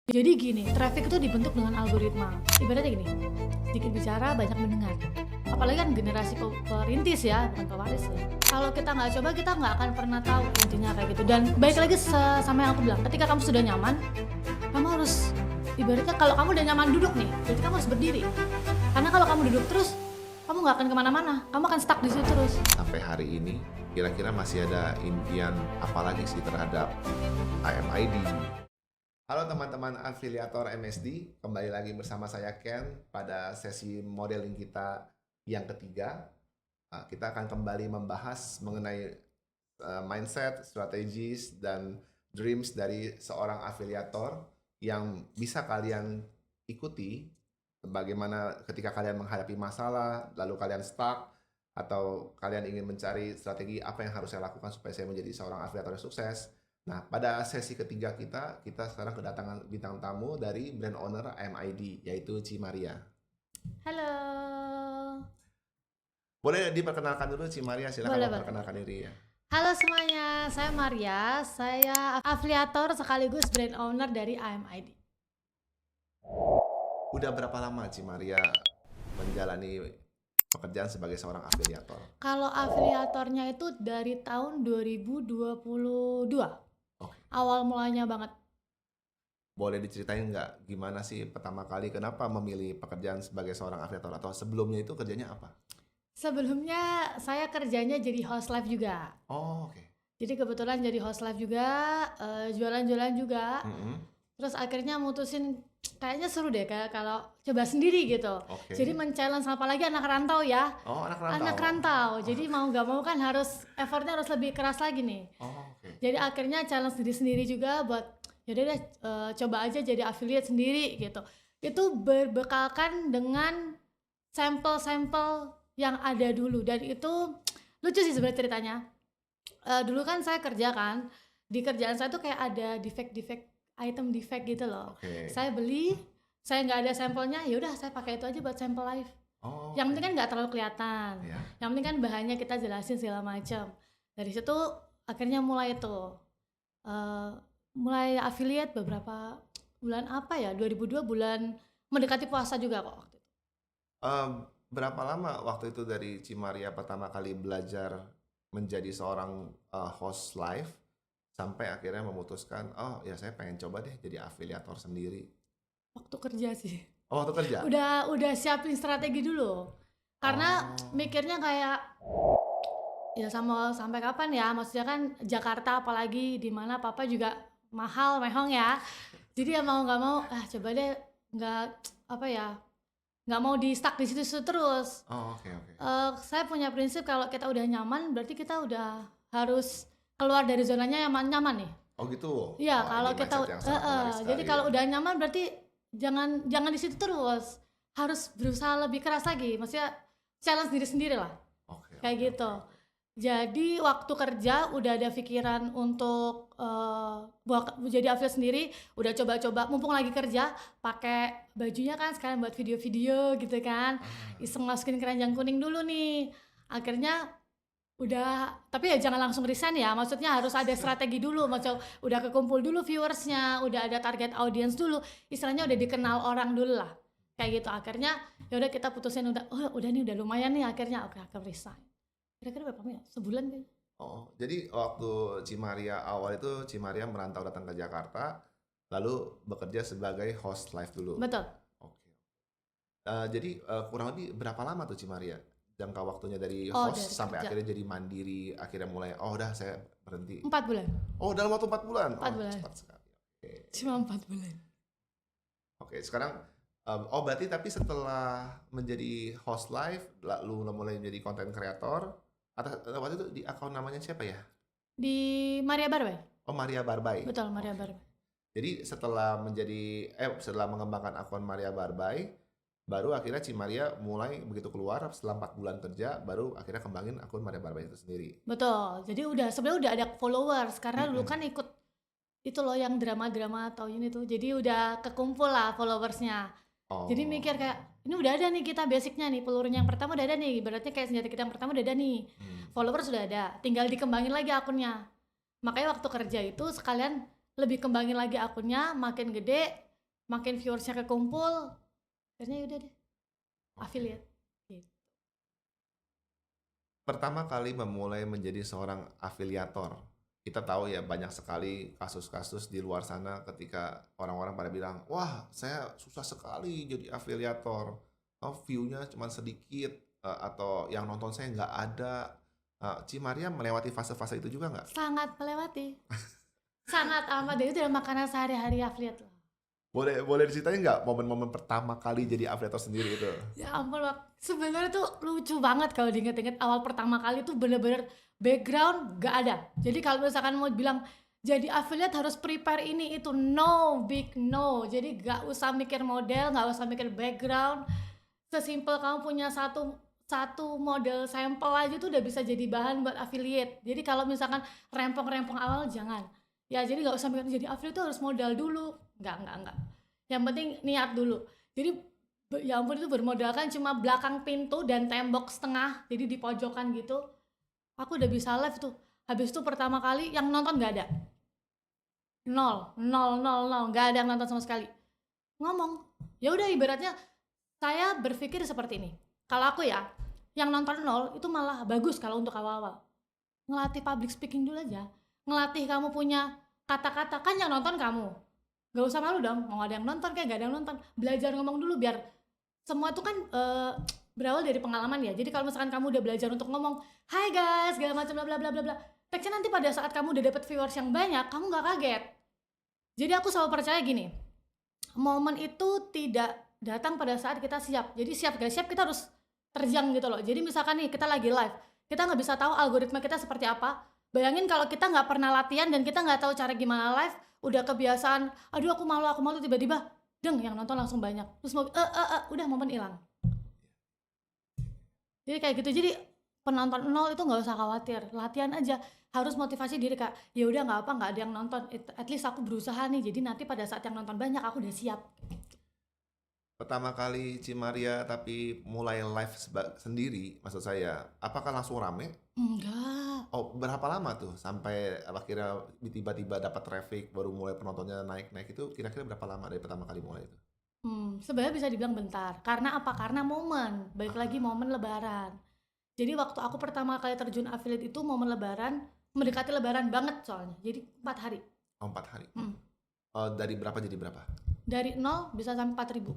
Jadi gini, traffic itu dibentuk dengan algoritma. Ibaratnya gini, sedikit bicara banyak mendengar. Apalagi kan generasi perintis ya, bukan pewaris ya. Kalau kita nggak coba, kita nggak akan pernah tahu intinya kayak gitu. Dan baik lagi sama yang aku bilang, ketika kamu sudah nyaman, kamu harus ibaratnya kalau kamu udah nyaman duduk nih, berarti kamu harus berdiri. Karena kalau kamu duduk terus, kamu nggak akan kemana-mana. Kamu akan stuck di situ terus. Sampai hari ini, kira-kira masih ada impian apa lagi sih terhadap AMID? Halo teman-teman afiliator MSD, kembali lagi bersama saya Ken pada sesi modeling kita yang ketiga. Kita akan kembali membahas mengenai mindset, strategis, dan dreams dari seorang afiliator yang bisa kalian ikuti bagaimana ketika kalian menghadapi masalah, lalu kalian stuck, atau kalian ingin mencari strategi apa yang harus saya lakukan supaya saya menjadi seorang afiliator yang sukses. Nah, pada sesi ketiga kita sekarang kedatangan bintang tamu dari brand owner AMID, yaitu Ci Maria. Halo. Boleh diperkenalkan dulu Ci Maria, silakan Boleh. memperkenalkan diri ya. Halo semuanya, saya Maria, saya afiliator sekaligus brand owner dari AMID. Udah berapa lama Ci Maria menjalani pekerjaan sebagai seorang afiliator? Kalau afiliatornya itu dari tahun 2022, awal mulanya banget. Boleh diceritain nggak gimana sih pertama kali kenapa memilih pekerjaan sebagai seorang afiliator, atau sebelumnya itu kerjanya apa? Sebelumnya saya kerjanya jadi host live juga. Oh, oke. Jadi kebetulan jadi host live juga, jualan-jualan juga. Mm-mm. Terus akhirnya mutusin kayaknya seru deh kayak kalau coba sendiri gitu. Oke. Jadi men-challenge apalagi anak rantau ya. Oh, anak rantau. Anak rantau. Jadi mau nggak mau kan harus effortnya harus lebih keras lagi nih. Oh, oke. Jadi akhirnya challenge diri sendiri juga buat yaudah deh coba aja jadi affiliate sendiri gitu. Itu berbekalkan dengan sampel-sampel yang ada dulu, dan itu lucu sih sebenarnya ceritanya. Dulu kan saya kerja kan, di kerjaan saya tuh kayak ada defect item defect gitu loh. Oke. Saya beli, saya nggak ada sampelnya, ya udah saya pakai itu aja buat sampel live. Oh, Yang oke. penting kan nggak terlalu kelihatan. Ya. Yang penting kan bahannya kita jelasin segala macam. Dari situ akhirnya mulai tuh mulai affiliate beberapa bulan apa ya, 2002 bulan mendekati puasa juga kok waktu itu. Berapa lama waktu itu dari Ci Maria pertama kali belajar menjadi seorang host live sampai akhirnya memutuskan, oh ya saya pengen coba deh jadi afiliator sendiri? Waktu kerja sih. Oh, waktu kerja? Udah siapin strategi dulu. Karena Oh. mikirnya kayak ya sampai kapan ya? Maksudnya kan Jakarta apalagi di mana papa juga mahal mehong ya. Jadi ya mau nggak mau coba deh nggak apa ya? Nggak mau di stuck di situ terus. Oh, oke. Saya punya prinsip kalau kita udah nyaman berarti kita udah harus keluar dari zonanya yang nyaman nih. Oh gitu? Iya, Wah, kalau ini kita mindset yang sangat menarik sekali jadi kalau ya. udah nyaman berarti jangan di situ terus. Harus berusaha lebih keras lagi. Maksudnya challenge diri sendiri lah. Oke, Kayak oke, gitu. oke. Jadi waktu kerja udah ada pikiran untuk jadi affiliate sendiri, udah coba-coba mumpung lagi kerja, pakai bajunya kan sekarang buat video-video gitu kan. Iseng masukin keranjang kuning dulu nih. Akhirnya udah, tapi ya jangan langsung resign ya, maksudnya harus ada strategi dulu, macam udah kekumpul dulu viewersnya, udah ada target audience dulu, istilahnya udah dikenal orang dulu lah, kayak gitu. Akhirnya ya udah kita putusin udah nih udah lumayan nih, akhirnya oke aku resign. Kira-kira berapa ya? Sebulan kayaknya. Oh, jadi waktu Ci Maria awal itu Ci Maria merantau datang ke Jakarta, lalu bekerja sebagai host live dulu. Betul. Oke. Jadi kurang lebih berapa lama tuh Ci Maria jangka waktunya dari Oh, host dari sampai kerja. akhirnya jadi mandiri, akhirnya mulai udah saya berhenti. 4 bulan. Oh, dalam waktu 4 bulan. 4 bulan. Cepat sekali. Oke. Cuma 4 bulan. Oke, sekarang berarti tapi setelah menjadi host live lalu mulai menjadi content creator, atau waktu itu di akun namanya siapa ya? Di Maria Barbai. Oh, Maria Barbai. Betul, Maria Oke. Barbai. Jadi setelah mengembangkan akun Maria Barbai, baru akhirnya Ci Maria mulai begitu keluar setelah 4 bulan kerja, baru akhirnya kembangin akun Maria Barbai itu sendiri. Betul. Jadi sebenarnya udah ada followers karena dulu kan ikut itu loh yang drama-drama atau ini tuh. Jadi udah kekumpul lah followersnya. Oh. Jadi mikir kayak ini udah ada nih kita basicnya nih, pelurunya yang pertama udah ada nih, ibaratnya kayak senjata kita yang pertama udah ada nih, followers sudah ada, tinggal dikembangin lagi akunnya. Makanya waktu kerja itu sekalian lebih kembangin lagi akunnya, makin gede, makin viewersnya kekumpul, akhirnya yaudah deh affiliate gitu. Pertama kali memulai menjadi seorang afiliator, kita tahu ya banyak sekali kasus-kasus di luar sana ketika orang-orang pada bilang, wah saya susah sekali jadi afiliator, oh, view-nya cuma sedikit, atau yang nonton saya nggak ada. Cimaria melewati fase-fase itu juga nggak? Sangat melewati. Sangat amat, dan itu adalah makanan sehari-hari affiliate lah. Boleh diceritain nggak momen-momen pertama kali jadi afiliator sendiri itu? Ya ampun, sebenarnya tuh lucu banget kalau diinget-inget. Awal pertama kali tuh bener-bener background gak ada. Jadi kalau misalkan mau bilang jadi affiliate harus prepare ini itu, no, big no. Jadi gak usah mikir model, gak usah mikir background. Sesimpel kamu punya satu model sampel aja tuh udah bisa jadi bahan buat affiliate. Jadi kalau misalkan rempong-rempong awal jangan. Ya jadi gak usah mikir jadi affiliate tuh harus modal dulu. Enggak. Yang penting niat dulu. Jadi ya ampun, itu bermodalkan cuma belakang pintu dan tembok setengah, jadi di pojokan gitu. Aku udah bisa live tuh. Habis itu pertama kali yang nonton gak ada. Nol, gak ada yang nonton sama sekali. Ngomong, ya udah ibaratnya saya berpikir seperti ini. Kalau aku ya, yang nonton nol itu malah bagus kalau untuk awal-awal. Ngelatih public speaking dulu aja. Ngelatih kamu punya kata-kata, kan yang nonton kamu. Gak usah malu dong, mau ada yang nonton kayak gak ada yang nonton. Belajar ngomong dulu biar semua itu kan berawal dari pengalaman ya. Jadi kalau misalkan kamu udah belajar untuk ngomong, hai guys, segala macam bla bla bla bla bla. Teksnya nanti pada saat kamu udah dapet viewers yang banyak, kamu gak kaget. Jadi aku selalu percaya gini, momen itu tidak datang pada saat kita siap. Jadi siap gak siap kita harus terjang gitu loh. Jadi misalkan nih kita lagi live, kita nggak bisa tahu algoritma kita seperti apa. Bayangin kalau kita nggak pernah latihan dan kita nggak tahu cara gimana live, udah kebiasaan, aduh aku malu tiba-tiba, deng yang nonton langsung banyak. Terus mau udah momen hilang. Jadi kayak gitu. Jadi penonton nol itu nggak usah khawatir, latihan aja. Harus motivasi diri kak. Ya udah nggak apa, nggak ada yang nonton. At least aku berusaha nih. Jadi nanti pada saat yang nonton banyak aku udah siap. Pertama kali Cimaria tapi mulai live sendiri, maksud saya, apakah langsung rame? Enggak. Oh, berapa lama tuh sampai akhirnya tiba-tiba dapat traffic, baru mulai penontonnya naik-naik itu kira-kira berapa lama dari pertama kali mulai itu? Sebenarnya bisa dibilang bentar. Karena apa? Karena momen. Balik lagi momen lebaran. Jadi waktu aku pertama kali terjun affiliate itu momen lebaran, mendekati lebaran banget soalnya. Jadi 4 hari. Oh, 4 hari. Hmm. Dari berapa jadi berapa? Dari 0 bisa sampai 4.000.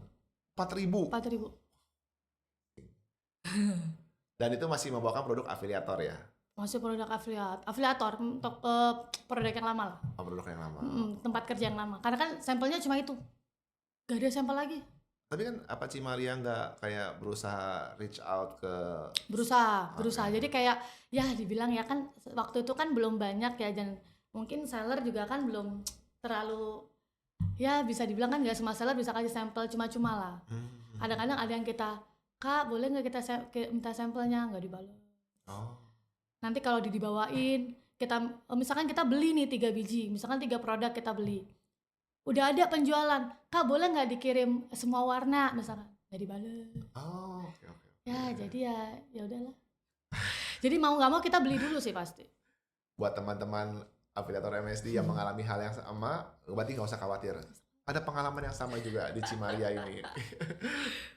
4.000. 4.000. Dan itu masih membawakan produk afiliator ya? Masih produk afiliator untuk produk yang lama lah. Oh, produk yang lama. Tempat kerja yang lama. Karena kan sampelnya cuma itu. Gak ada sampel lagi. Tapi kan apa Cimaria nggak kayak berusaha reach out ke... Berusaha. Jadi kayak ya dibilang ya kan waktu itu kan belum banyak ya, dan mungkin seller juga kan belum terlalu, ya bisa dibilang kan nggak semua seller bisa kasih sampel cuma-cuma lah. Kadang-kadang ada yang kita, kak boleh nggak kita minta sampelnya, nggak dibalas. Oh. Nanti kalau dibawain, kita misalkan kita beli nih 3 biji, misalkan 3 produk kita beli, udah ada penjualan, kak boleh nggak dikirim semua warna, misalkan nggak dibalas. Oh, oke. Ya jadi ya udahlah. Jadi mau nggak mau kita beli dulu sih pasti. Buat teman-teman afiliator MSD yang mengalami hal yang sama, berarti nggak usah khawatir. Ada pengalaman yang sama juga di Cimaria ini.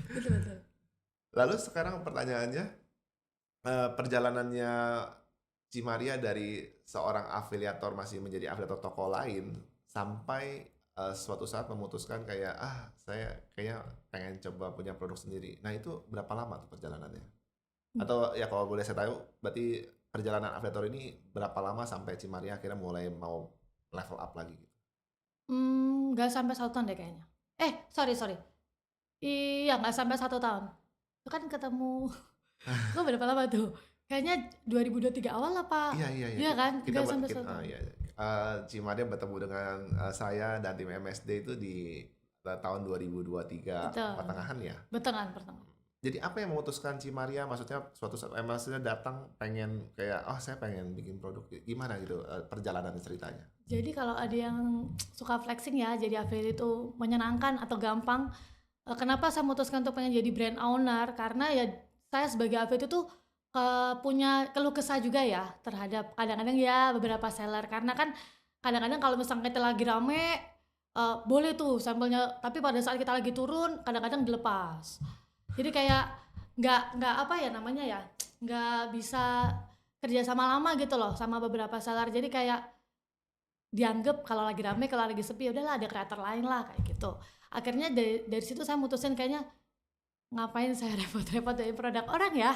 Betul. Lalu sekarang pertanyaannya, perjalanannya Cimaria dari seorang afiliator masih menjadi afiliator toko lain sampai suatu saat memutuskan kayak saya kayaknya pengen coba punya produk sendiri. Nah itu berapa lama tuh perjalanannya? Atau ya kalau boleh saya tahu, berarti perjalanan afiliator ini berapa lama sampai Cimaria akhirnya mulai mau level up lagi gitu? Nggak sampai 1 tahun deh kayaknya. Sorry. Iya nggak sampai 1 tahun. Itu kan ketemu, lo berapa lama tuh? Kayaknya 2023 awal apa? Iya. Iya kan? Nggak sampai 1 tahun. Iya. Cimaria bertemu dengan saya dan tim MSD itu di tahun 2023 pertengahan ya? Pertengahan. Jadi apa yang memutuskan Cimaria, maksudnya suatu saat MSD datang pengen kayak saya pengen bikin produk, gimana gitu perjalanan ceritanya? Jadi kalau ada yang suka flexing ya, jadi affiliate itu menyenangkan atau gampang. Kenapa saya memutuskan untuk pengen jadi brand owner? Karena ya saya sebagai affiliate itu punya keluh kesah juga ya terhadap kadang-kadang ya beberapa seller, karena kan kadang-kadang kalau misalnya kita lagi rame boleh tuh sampelnya, tapi pada saat kita lagi turun kadang-kadang dilepas. Jadi kayak nggak apa ya namanya ya, nggak bisa kerja sama lama gitu loh sama beberapa seller. Jadi kayak dianggap kalau lagi rame, kalau lagi sepi, udahlah ada kreator lain lah kayak gitu. Akhirnya dari situ saya mutusin kayaknya ngapain saya repot-repot dari produk orang ya.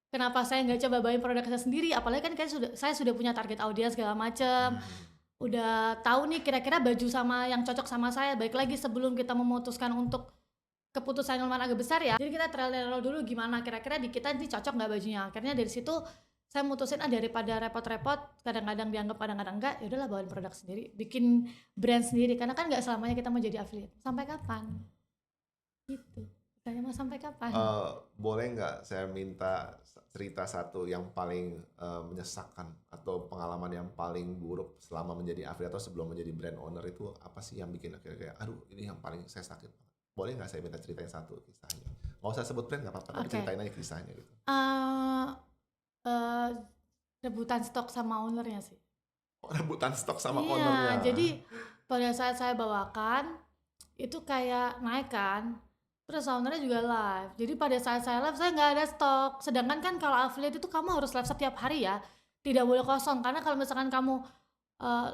Kenapa saya nggak coba bawain produk saya sendiri? Apalagi kan saya sudah punya target audiens segala macem. Udah tahu nih kira-kira baju sama yang cocok sama saya. Baik lagi sebelum kita memutuskan untuk keputusan yang agak besar ya. Jadi kita trial and error dulu gimana kira-kira di kita ini cocok nggak bajunya. Akhirnya dari situ saya mutusin daripada repot-repot kadang-kadang dianggap kadang-kadang enggak, ya udahlah bawain produk sendiri, bikin brand sendiri karena kan nggak selamanya kita mau jadi affiliate. Sampai kapan? Gitu. Tanya mau sampai kapan? Boleh nggak saya minta cerita satu yang paling menyesakan atau pengalaman yang paling buruk selama menjadi affiliate atau sebelum menjadi brand owner itu apa sih yang bikin akhirnya kayak aduh ini yang paling saya sakit banget. Boleh nggak saya minta ceritain satu kisahnya? Nggak usah sebut brand nggak apa-apa, tapi ceritain aja kisahnya gitu. Rebutan stok sama ownernya sih. Oh, rebutan stok sama Iya, ownernya. jadi pada saat saya bawakan itu kayak naik kan, terus ownernya juga live. Jadi pada saat saya live saya nggak ada stok. Sedangkan kan kalau affiliate itu kamu harus live setiap hari ya, tidak boleh kosong. Karena kalau misalkan kamu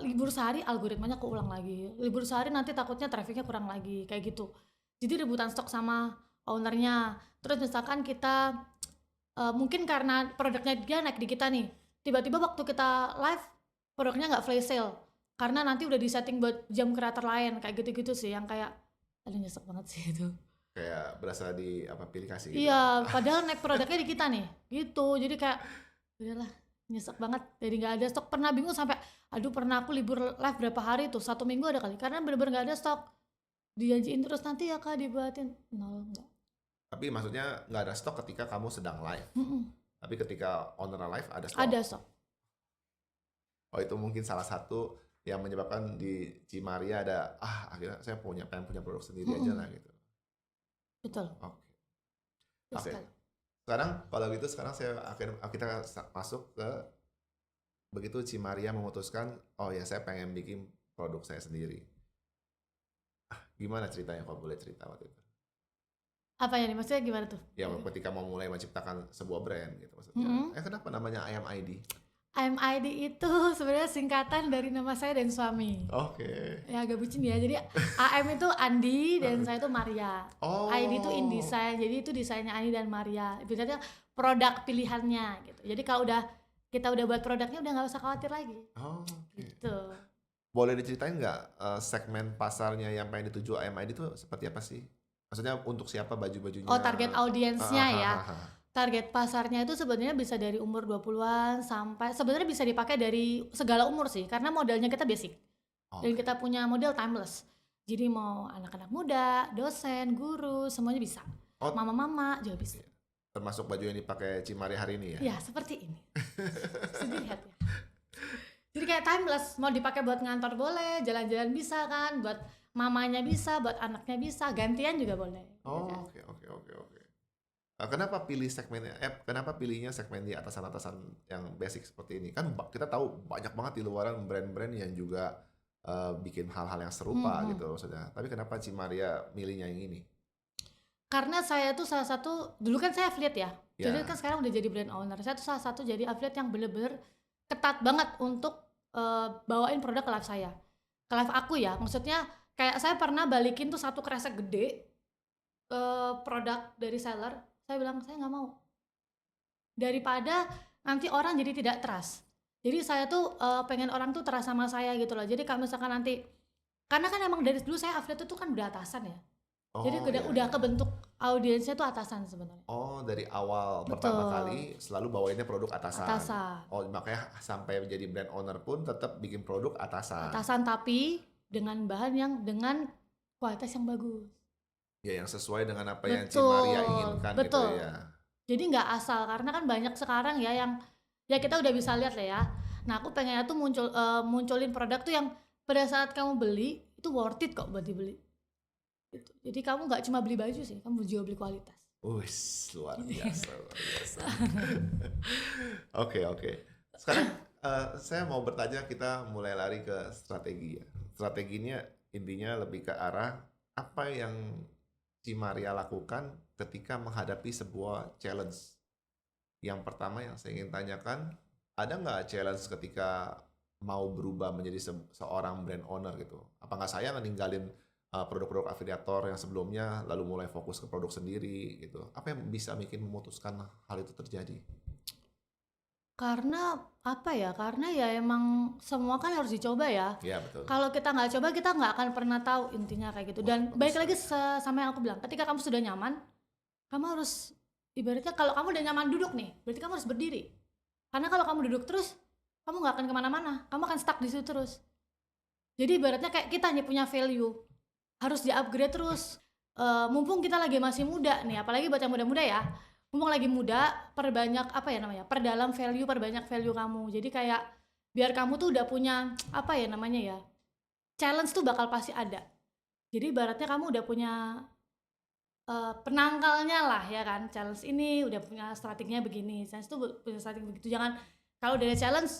libur sehari algoritmanya keulang lagi, libur sehari nanti takutnya trafficnya kurang lagi kayak gitu. Jadi rebutan stok sama ownernya. Terus misalkan kita mungkin karena produknya dia naik di kita nih, tiba-tiba waktu kita live produknya nggak flash sale karena nanti udah disetting buat jam kreator lain kayak gitu-gitu sih yang kayak aduh nyesek banget sih itu. Kayak berasa di apa pilih kasih gitu. Iya, padahal naik produknya di kita nih gitu. Jadi kayak udahlah nyesek banget jadi nggak ada stok. Pernah bingung sampai aduh pernah aku libur live berapa hari tuh, 1 minggu ada kali karena bener-bener nggak ada stok. Dijanjiin terus nanti ya kak dibuatin, nol enggak. Tapi maksudnya nggak ada stok ketika kamu sedang live. Tapi ketika owner live ada stok. Ada stok. Oh itu mungkin salah satu yang menyebabkan di Cimaria ada akhirnya saya pengen punya produk sendiri aja lah gitu. Betul. Oke. Sekarang kalau gitu sekarang kita masuk ke begitu Cimaria memutuskan oh ya saya pengen bikin produk saya sendiri. Gimana ceritanya kalau boleh cerita waktu itu? Apa ya nih maksudnya gimana tuh? Ya ketika mau mulai menciptakan sebuah brand gitu maksudnya. Kenapa namanya IMID? IMID itu sebenarnya singkatan dari nama saya dan suami. Oke. Ya agak bucin ya. Jadi AM itu Andi dan saya itu Maria. ID itu InDesign. Jadi itu desainnya Andi dan Maria. Ibaratnya produk pilihannya gitu. Jadi kalau kita udah buat produknya udah nggak usah khawatir lagi. Gitu. Boleh diceritain nggak segmen pasarnya yang pengen dituju IMID itu seperti apa sih? Maksudnya untuk siapa baju-bajunya? Oh target audiensnya ya. Target pasarnya itu sebenarnya bisa dari umur 20-an sampai sebenarnya bisa dipakai dari segala umur sih karena modelnya kita basic. Dan kita punya model timeless. Jadi mau anak-anak muda, dosen, guru, semuanya bisa. Mama-mama juga bisa. Termasuk baju yang dipakai Cimari hari ini ya? Ya, seperti ini. Bisa dilihat ya. Jadi kayak timeless, mau dipakai buat ngantor boleh, jalan-jalan bisa kan, buat mamanya bisa, buat anaknya bisa, gantian juga boleh. Oke. Kenapa pilih segmennya? Kenapa pilihnya segmen di atasan-atasan yang basic seperti ini? Kan kita tahu banyak banget di luaran brand-brand yang juga bikin hal-hal yang serupa gitu maksudnya. Tapi kenapa Cimaria milihnya yang ini? Karena saya tuh salah satu, dulu kan saya affiliate ya. Jadi kan sekarang udah jadi brand owner. Saya tuh salah satu jadi affiliate yang bener-bener ketat banget untuk bawain produk ke live saya. Ke live aku ya, maksudnya kayak saya pernah balikin tuh satu kresek gede produk dari seller. Saya bilang saya nggak mau. Daripada nanti orang jadi tidak trust. Jadi saya tuh pengen orang tuh trust sama saya gitu loh. Jadi kalau misalkan nanti, karena kan emang dari dulu saya affiliate tuh kan udah atasan ya. Jadi udah kebentuk audiensnya tuh atasan sebenarnya. Dari awal pertama kali selalu bawainnya produk atasan. Makanya sampai menjadi brand owner pun tetap bikin produk atasan. Atasan tapi dengan bahan yang dengan kualitas yang bagus. Ya yang sesuai dengan apa yang Cimaria inginkan gitu ya. Jadi nggak asal karena kan banyak sekarang ya yang ya kita udah bisa lihat lah ya. Nah aku pengennya tuh munculin produk tuh yang pada saat kamu beli itu worth it kok buat dibeli. Gitu. Jadi kamu nggak cuma beli baju sih, kamu juga beli kualitas. Luar biasa. Oke. Sekarang saya mau bertanya, kita mulai lari ke strategi ya. Strateginya intinya lebih ke arah apa yang Cimaria lakukan ketika menghadapi sebuah challenge. Yang pertama yang saya ingin tanyakan, ada nggak challenge ketika mau berubah menjadi seorang brand owner gitu? Apa nggak saya ninggalin produk-produk afiliator yang sebelumnya, lalu mulai fokus ke produk sendiri gitu? Apa yang bisa bikin memutuskan hal itu terjadi? Karena apa ya, karena ya emang semua kan harus dicoba ya. Ya betul. Kalau kita nggak coba, kita nggak akan pernah tahu intinya kayak gitu. Wah, Dan bagus balik lagi sekali. sama yang aku bilang, ketika kamu sudah nyaman, kamu harus ibaratnya kalau kamu udah nyaman duduk nih, berarti kamu harus berdiri. Karena kalau kamu duduk terus, kamu nggak akan kemana-mana, kamu akan stuck di situ terus. Jadi ibaratnya kayak kita nih punya value, harus di-upgrade terus. Mumpung kita lagi masih muda nih, apalagi buat yang muda-muda ya. Mumpung lagi muda, perbanyak apa ya namanya? Perdalam value, perbanyak value kamu. Jadi kayak biar kamu tuh udah punya apa ya namanya ya? Challenge tuh bakal pasti ada. Jadi ibaratnya kamu udah punya penangkalnya lah ya kan. Challenge ini udah punya strateginya begini. Challenge tuh punya strategi begitu. Jangan kalau udah ada challenge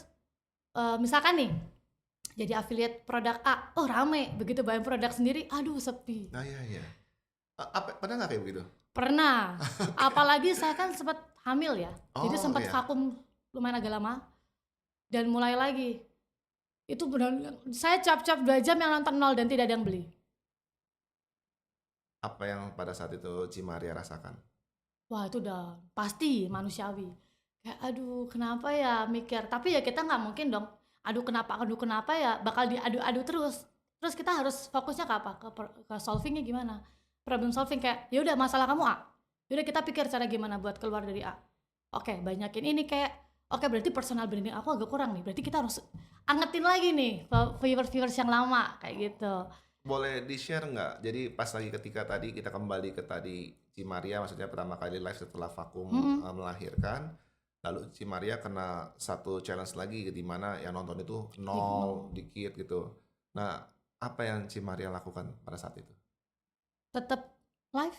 misalkan nih jadi affiliate produk A, oh rame, begitu bayar produk sendiri, aduh sepi. Nah ya. Pernah nggak kayak begitu? Pernah, apalagi saya kan sempat hamil ya, jadi Oh sempat iya. vakum lumayan agak lama, dan mulai lagi. Itu benar, saya cap-cap 2 jam yang nonton 0 dan tidak ada yang beli. Apa yang pada saat itu Cimaria rasakan? Wah itu udah pasti manusiawi. Kayak aduh kenapa ya mikir, tapi ya kita nggak mungkin dong. Aduh kenapa ya bakal diadu-adu terus. Terus kita harus fokusnya ke apa? Ke solvingnya gimana? Problem solving kayak ya udah masalah kamu A. Yaudah kita pikir cara gimana buat keluar dari A. Oke, banyakin ini kayak oke berarti personal branding aku agak kurang nih. Berarti kita harus angetin lagi nih viewers yang lama kayak gitu. Boleh di-share nggak? Jadi pas lagi ketika tadi kita kembali ke tadi Cimaria, maksudnya pertama kali live setelah vakum melahirkan, lalu Cimaria kena satu challenge lagi di mana yang nonton itu nol dikit gitu. Nah, apa yang Cimaria lakukan pada saat itu? Tetap live,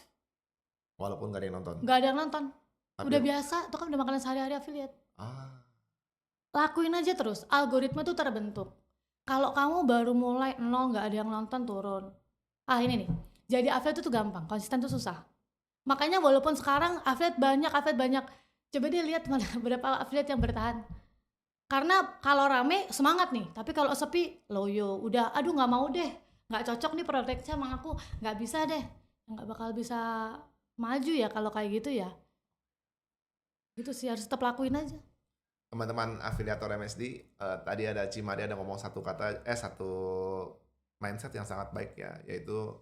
Walaupun nggak ada yang nonton. nggak ada yang nonton. Tapi Udah biasa, itu kan udah makanan sehari-hari affiliate. ah, Lakuin aja terus, algoritma tuh terbentuk. Kalau kamu baru mulai nol nggak ada yang nonton turun. Ah ini nih, jadi affiliate itu gampang, konsisten tuh susah. Makanya walaupun sekarang affiliate banyak, coba deh lihat mana berapa affiliate yang bertahan. Karena kalau rame semangat nih, tapi kalau sepi loyo, udah aduh nggak mau deh, nggak cocok nih produknya sama aku, nggak bisa deh, nggak bakal bisa maju ya kalau kayak gitu ya. Gitu sih harus tetap lakuin aja. teman-teman afiliator MSD, tadi ada Cimaria ada ngomong satu mindset yang sangat baik ya, yaitu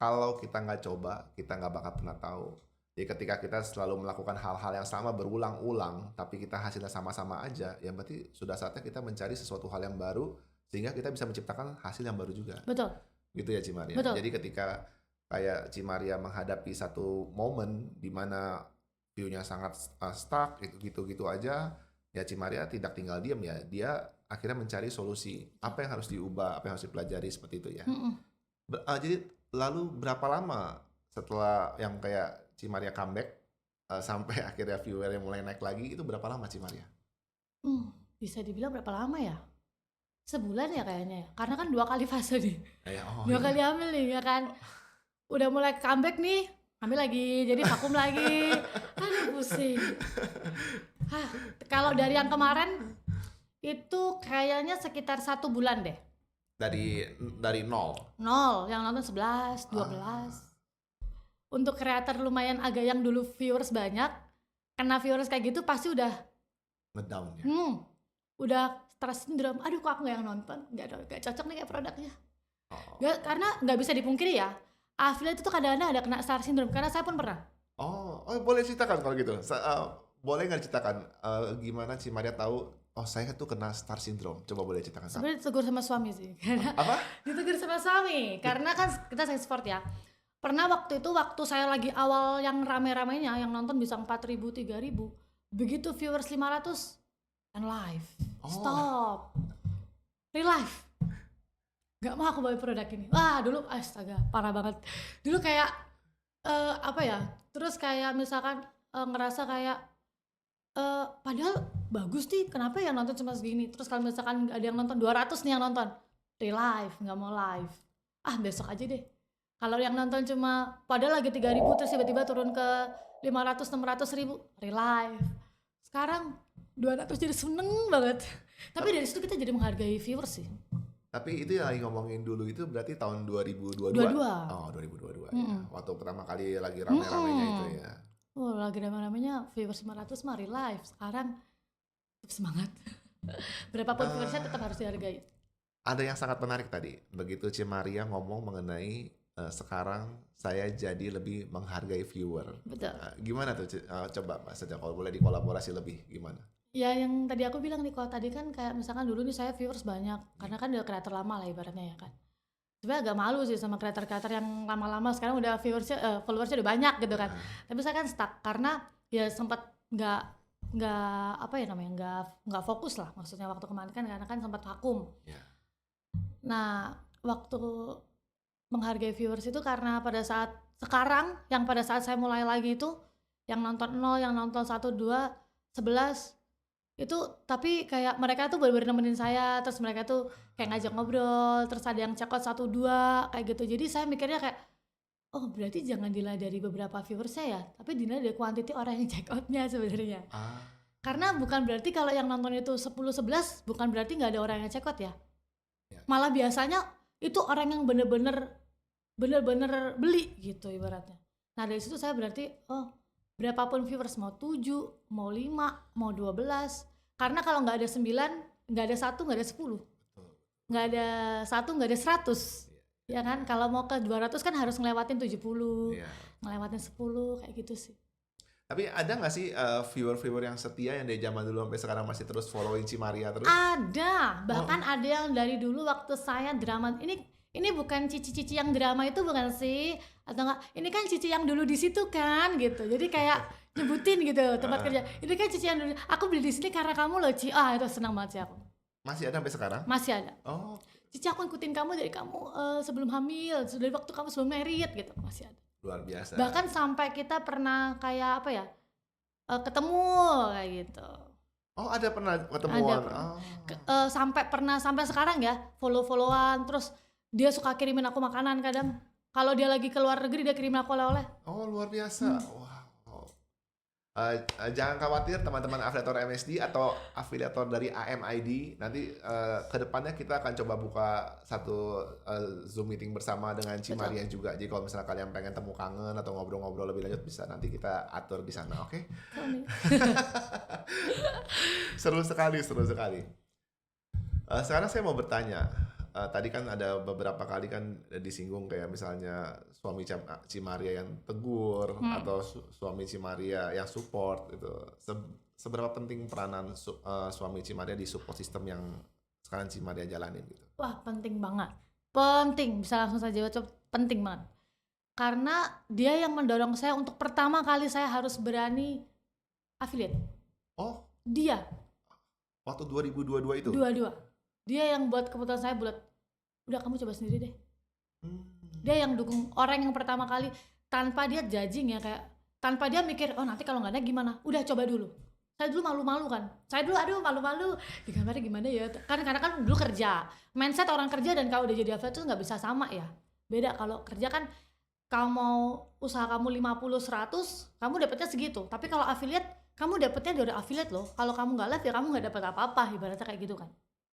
kalau kita nggak coba, kita nggak bakal pernah tahu. Jadi ketika kita selalu melakukan hal-hal yang sama berulang-ulang, tapi kita hasilnya sama-sama aja, ya berarti sudah saatnya kita mencari sesuatu hal yang baru, sehingga kita bisa menciptakan hasil yang baru juga. Betul. Gitu ya Cimaria. Betul. Jadi ketika kayak Cimaria menghadapi satu momen di mana view-nya sangat stuck, gitu-gitu aja, ya Cimaria tidak tinggal diam ya. Dia akhirnya mencari solusi. Apa yang harus diubah, apa yang harus dipelajari seperti itu ya. Jadi lalu berapa lama setelah yang kayak Cimaria comeback sampai akhirnya viewernya mulai naik lagi, itu berapa lama Cimaria? Bisa dibilang berapa lama ya? Sebulan ya kayaknya ya. Karena kan 2 kali fase nih. Dua Iya. kali hamil nih ya kan. Udah mulai comeback nih, hamil lagi, jadi vakum lagi. Aduh pusing. Kalau dari yang kemarin itu kayaknya sekitar 1 bulan deh. Dari nol. 0, yang nonton 11, 12. Untuk kreator lumayan agak yang dulu viewers banyak, kena viewers kayak gitu pasti udah Ngedown ya. udah stress syndrome. Aduh kok aku nggak yang nonton, nggak cocok nih kayak produknya. Nggak, karena nggak bisa dipungkiri ya, affiliate itu kadang-kadang ada kena star syndrome, karena saya pun pernah. Oh, boleh ceritakan kalau gitu. Boleh nggak ceritakan gimana Cimaria tahu? Oh, saya tuh kena star syndrome. Coba boleh ceritakan. Sebenarnya ditegur sama suami sih. Apa? Ditegur sama suami, karena kan kita sales sport ya. Pernah waktu saya lagi awal yang rame-ramenya, yang nonton bisa 4.000, 3.000. Begitu viewers 500, and live. Stop. Real life. Gak mau aku bawa produk ini. Wah dulu astaga parah banget. Dulu kayak apa ya, terus kayak misalkan ngerasa kayak padahal bagus nih, kenapa yang nonton cuma segini. Terus kalau misalkan ada yang nonton 200 nih yang nonton real life, gak mau live. ah besok aja deh. Kalau yang nonton cuma padahal lagi 3.000 terus tiba-tiba turun ke 500 600 ribu, relive. Sekarang 200 jadi seneng banget. Tapi Tap- dari situ kita jadi menghargai viewers sih. Tapi itu yang lagi ngomongin dulu itu berarti tahun 2022. 22. Oh, 2022 ya. Mm-mm. Waktu pertama kali lagi rame-ramenya itu Mm-mm. ya. Oh, lagi rame-ramenya viewers 500 mah relive. Sekarang tetap semangat. Berapapun viewersnya tetap harus dihargai. Ada yang sangat menarik tadi. Begitu Cimaria ngomong mengenai sekarang saya jadi lebih menghargai viewer. Betul. Gimana tuh? Coba Mbak Seja kalau boleh dikolaborasi lebih gimana? Ya yang tadi aku bilang nih, kalau tadi kan kayak misalkan dulu nih saya viewers banyak karena kan udah kreator lama lah ibaratnya ya kan. Sebenarnya agak malu sih sama kreator-kreator yang lama-lama sekarang udah followersnya udah banyak gitu kan. Tapi saya kan stuck karena ya sempat nggak apa ya namanya, nggak fokus lah, maksudnya waktu kemarin kan karena kan sempat vakum. Ya. Nah waktu menghargai viewers itu karena pada saat sekarang yang pada saat saya mulai lagi itu yang nonton 0, yang nonton 1, 2, 11 itu, tapi kayak mereka tuh bener-bener nemenin saya, terus mereka tuh kayak ngajak ngobrol, terus ada yang check out 1, 2 kayak gitu. Jadi saya mikirnya kayak, oh berarti jangan dinilai dari beberapa viewersnya ya, tapi dinilai dari quantity orang yang check outnya sebenarnya. Karena bukan berarti kalau yang nonton itu 10, 11 bukan berarti nggak ada orang yang check out ya. Malah biasanya itu orang yang bener-bener beli gitu ibaratnya. Nah dari situ saya berarti, oh berapapun viewers, mau 7, mau 5, mau 12. Karena kalau nggak ada 9, nggak ada 1, nggak ada 10. Nggak ada 1, nggak ada 100. Ya kan? Kalau mau ke 200 kan harus ngelewatin 70, ngelewatin 10, kayak gitu sih. Tapi ada nggak sih viewer-viewer yang setia yang dari zaman dulu sampai sekarang masih terus following Cimaria terus? Ada, bahkan ada yang dari dulu waktu saya drama. Ini bukan cici-cici yang drama itu bukan sih? Atau enggak, ini kan cici yang dulu di situ kan gitu. Jadi kayak nyebutin gitu tempat kerja. Ini kan cici yang dulu. Aku beli di sini karena kamu loh, Ci. Ah, itu senang banget sih aku. Masih ada sampai sekarang? Masih ada. Oh, Cici, aku ikutin kamu dari kamu sebelum hamil, dari waktu kamu sebelum married gitu. Masih ada. luar biasa. Bahkan sampai kita pernah kayak apa ya? Ketemu kayak gitu. Oh, ada pernah ketemuan. Sampai sekarang ya, follow-followan, terus dia suka kirimin aku makanan kadang. Kalau dia lagi ke luar negeri dia kirimin aku oleh-oleh. Oh, luar biasa. Wow. Jangan khawatir teman-teman afiliator MSD atau afiliator dari AMID. Nanti kedepannya kita akan coba buka satu Zoom meeting bersama dengan Cimaria juga. Jadi kalau misalnya kalian pengen temu kangen atau ngobrol-ngobrol lebih lanjut bisa nanti kita atur di sana, oke? Seru sekali. Sekarang saya mau bertanya. Tadi kan ada beberapa kali kan disinggung kayak misalnya suami Cimaria yang tegur atau suami Cimaria yang support itu. Seberapa penting peranan suami Cimaria di support sistem yang sekarang Cimaria jalanin gitu? Wah, penting banget. Penting, bisa langsung saja jawab, penting banget. Karena dia yang mendorong saya untuk pertama kali saya harus berani affiliate. Oh, Dia. waktu 2022 itu? Dua-dua. Dia yang buat keputusan saya bulat. Udah, kamu coba sendiri deh. Dia yang dukung, orang yang pertama kali tanpa dia judging ya, kayak tanpa dia mikir oh nanti kalau nggak ada gimana, udah coba dulu. Saya dulu malu-malu kan, saya dulu aduh malu-malu di kamarnya gimana ya, kan karena kan dulu kerja, mindset orang kerja dan kalau udah jadi affiliate tuh nggak bisa sama ya, beda. Kalau kerja kan kamu mau usaha kamu 50 100 kamu dapetnya segitu, tapi kalau affiliate kamu dapetnya dari affiliate loh. Kalau kamu nggak live ya kamu nggak dapet apa-apa, ibaratnya kayak gitu kan.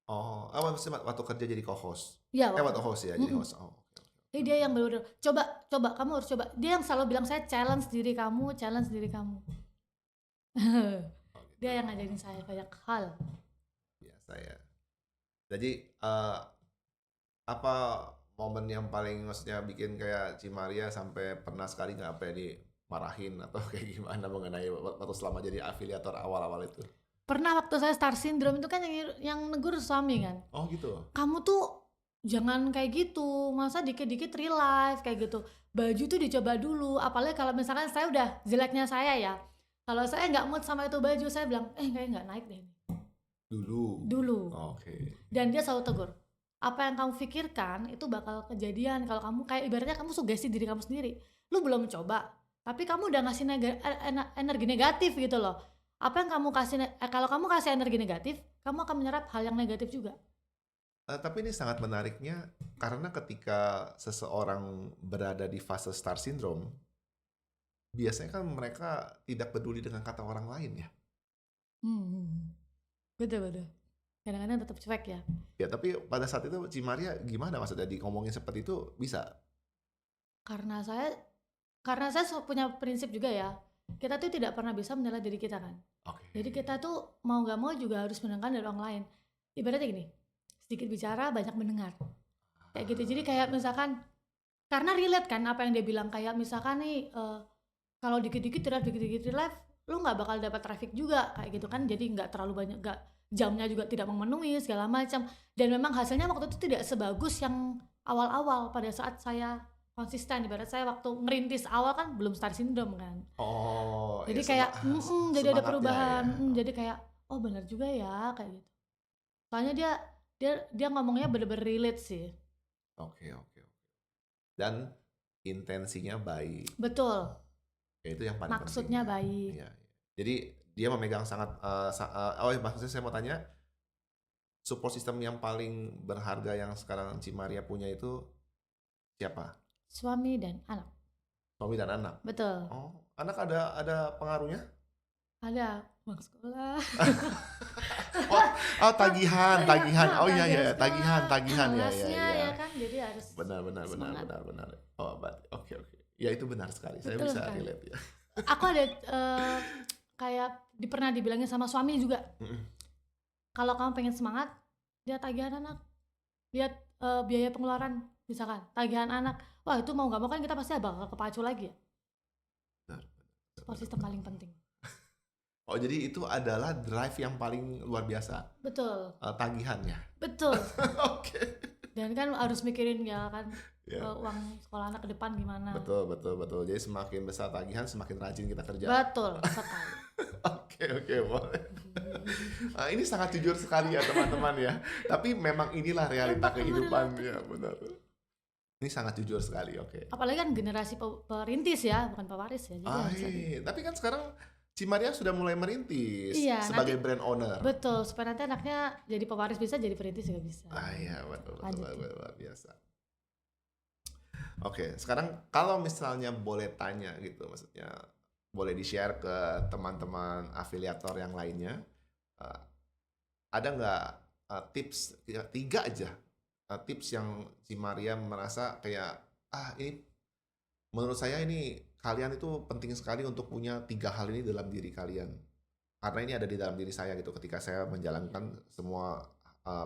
Oh, waktu kerja jadi co-host. Ya, Waktu host ya, jadi host. Oh, okay. Jadi dia yang bener-bener coba kamu harus coba. Dia yang selalu bilang saya challenge diri kamu. Dia yang ngajarin saya banyak hal. Biasa ya. Jadi apa momen yang paling maksudnya bikin kayak Cimaria sampai pernah sekali nggak apa dimarahin atau kayak gimana mengenai waktu selama jadi afiliator awal-awal itu? Pernah waktu saya star syndrome itu kan yang negur suami kan. Oh gitu. Kamu tuh jangan kayak gitu, masa dikit-dikit real life kayak gitu. Baju tuh dicoba dulu, apalagi kalau misalkan saya udah jeleknya saya ya. Kalau saya nggak mood sama itu baju, saya bilang, kayaknya nggak naik deh. Dulu. Oh, oke. Dan dia selalu tegur, apa yang kamu pikirkan itu bakal kejadian kalau kamu kayak ibaratnya kamu sugesti diri kamu sendiri. Lu belum coba, tapi kamu udah ngasih energi negatif gitu loh. Apa yang kamu kasih, kalau kamu kasih energi negatif, kamu akan menyerap hal yang negatif juga. Tapi ini sangat menariknya karena ketika seseorang berada di fase star syndrome, biasanya kan mereka tidak peduli dengan kata orang lain ya. Hmm, betul betul. Kadang-kadang tetap cuek ya. Ya, tapi pada saat itu Cimaria gimana maksudnya ngomongin seperti itu bisa? Karena saya punya prinsip juga ya. Kita tuh tidak pernah bisa menilai diri kita kan. Oke. Jadi kita tuh mau nggak mau juga harus mendengarkan dari orang lain. Ibaratnya gini, sedikit bicara banyak mendengar. Kayak gitu. Jadi kayak misalkan karena relate kan apa yang dia bilang, kayak misalkan nih kalau dikit-dikit di live, lu nggak bakal dapat traffic juga kayak gitu kan. Jadi nggak terlalu banyak, nggak jamnya juga tidak memenuhi segala macam. Dan memang hasilnya waktu itu tidak sebagus yang awal-awal pada saat saya konsisten. Ibarat saya waktu ngerintis awal kan belum star syndrome kan. Oh, Jadi ya kayak jadi ada semangatnya perubahan. ya. Jadi kayak oh benar juga ya kayak gitu. Soalnya dia ngomongnya bener-bener relate sih. Oke, oke, oke. Dan intensinya baik. Betul. Ya, itu yang paling penting Maksudnya ya. baik. Iya, iya. Jadi dia memegang sangat maksudnya saya mau tanya, support system yang paling berharga yang sekarang Cimaria punya itu siapa? Suami dan anak. Suami dan anak. Betul. Oh, anak ada pengaruhnya? Ada uang sekolah. Oh, tagihan. Oh iya ya, tagihan ya Kelasnya ya. ya kan, jadi harus Benar. semangat. Oh, oke. Ya itu benar sekali. Saya Betul bisa sekali. relate ya. Aku ada kayak pernah dibilangin sama suami juga, Mm-mm. kalau kamu pengen semangat, lihat tagihan anak, lihat biaya pengeluaran, misalkan tagihan anak. Wah itu mau nggak mau kan kita pasti bakal kepacu lagi ya. Benar. Support system paling penting. Oh, jadi itu adalah drive yang paling luar biasa. Betul. Tagihannya. Betul. Oke. Dan kan harus mikirin ya kan Ya. uang sekolah anak ke depan gimana. Betul. Jadi semakin besar tagihan, semakin rajin kita kerja. Betul sekali. Oke, boleh. Ini sangat jujur sekali ya teman-teman ya. Tapi memang inilah realita kehidupan ya, benar. Ini sangat jujur sekali, oke. Apalagi kan generasi perintis ya, bukan pewaris ya. Jadi harus Iya. Tapi kan sekarang Cimaria sudah mulai merintis Iya, sebagai brand owner. betul, supaya nanti anaknya jadi pewaris bisa, jadi perintis juga bisa. Iya, betul, Lanjut. luar biasa. Oke, sekarang kalau misalnya boleh tanya gitu, maksudnya boleh di-share ke teman-teman afiliator yang lainnya, eh, ada nggak tips, ya, 3 aja tips yang Cimaria merasa kayak, ini menurut saya ini kalian itu penting sekali untuk punya 3 hal ini dalam diri kalian. Karena ini ada di dalam diri saya gitu ketika saya menjalankan semua